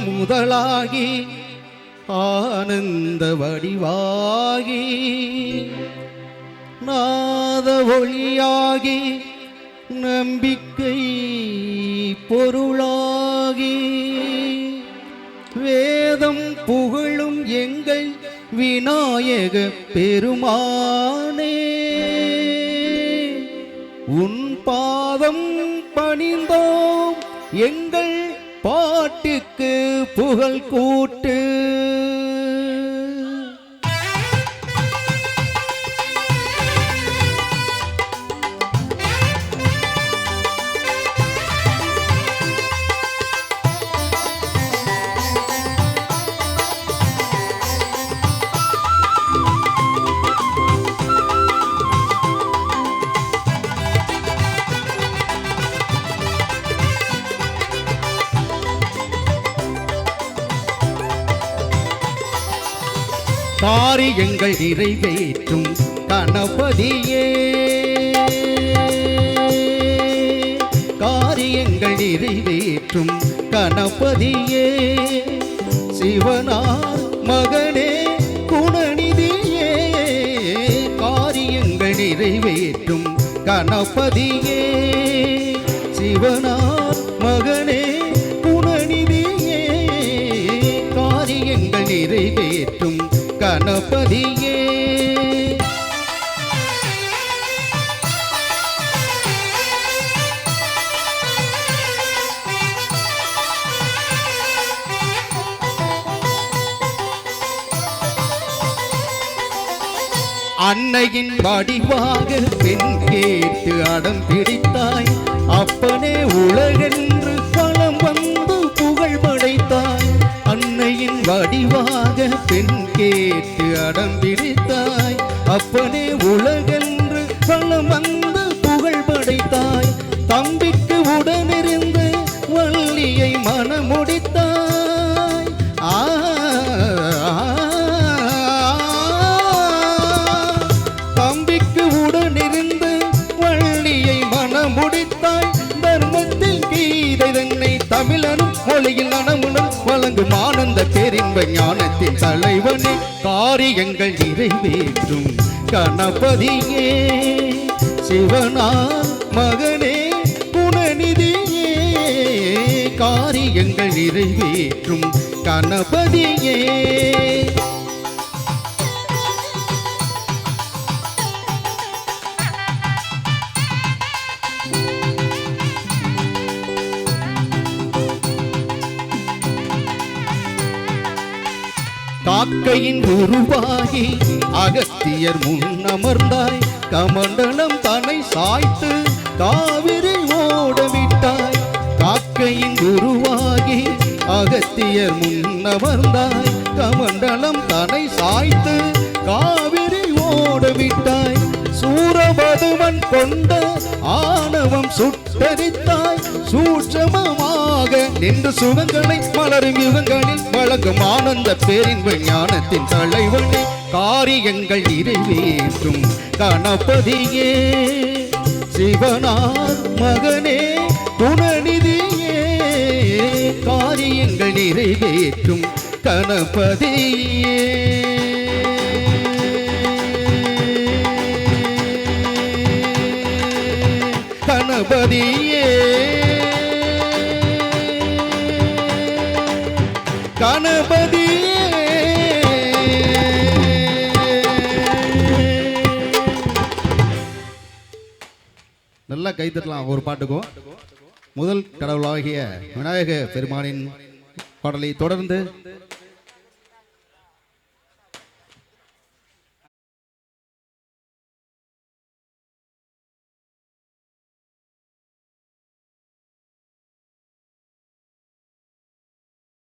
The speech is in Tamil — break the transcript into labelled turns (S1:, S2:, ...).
S1: முதலாகி ஆனந்த வடிவாகி நாத ஒளியாகி நம்பிக்கை பொருளாகி வேதம் புகழும் எங்கள் விநாயக பெருமானே உன் பாதம் பணிந்தோம் எங்கள் பாட்டுக்கு புகழ் கூட்டு. காரியங்கள் நிறைவேற்றும் கணபதியே காரியங்கள் நிறைவேற்றும் கணபதியே சிவனார் மகனே குணநிதியே காரியங்கள் நிறைவேற்றும் கணபதியே சிவனார் மகனே குணநிதியே காரியங்கள் நிறைவேற்றும் கணபதியே அன்னையின் வடிவாக பெண் கேட்டு அடம் பிடித்தாய் அப்பனே உலகென்று பலம் வந்து புகழ் படைத்தாய் அன்னையின் வடிவாக பெண் கேட்டு அடம் பிடித்தாய் அப்பனே உலகென்று பலம் வந்து புகழ் படைத்தாய் தம்பிக்கு உடனிருந்து வள்ளியை மனமுடித்தாய் தம்பிக்கு உடனிருந்து வள்ளியை மனமுடித்தாய் தர்மத்தில் கீதை தன்னை தமிழனும் மொழியில் நனமுடன் வழங்கும் ஆனந்த பேரின்ப ஞானத்தின் தலைவனே காரியங்கள் நிறைவேற்றும் கணபதியே சிவனார் மகனே குணநிதியே காரியங்கள் நிறைவேற்றும் கணபதியே காக்கையின் உருவாகி அகத்தியர் முன்னமர்ந்தாய் கமண்டலம் தன்னை சாய்த்து காவிரி ஓடவிட்டாய் காக்கையின் உருவாகி அகத்தியர் முன்னமர்ந்தாய் கமண்டலம் தன்னை சாய்த்து காவிரி ஓடவிட்டாய் சூரபதுமன் கொண்ட ஆணவம் சுட்டரித்தாய் சூட்சமமாக நின்று சுகங்களை மலரும் யுகங்களில் வழங்கும் ஆனந்த பேரின்ப ஞானத்தின் தலைவனே காரியங்கள் நிறைவேற்றும் கணபதியே சிவனார் மகனே குணநிதியே காரியங்கள் நிறைவேற்றும் கணபதியே கணபதியே கணபதியே நல்லா கைத்தட்டலாம் ஒரு பாட்டுக்கும். முதல் கடவுளாகிய விநாயக பெருமானின் பாடலை தொடர்ந்து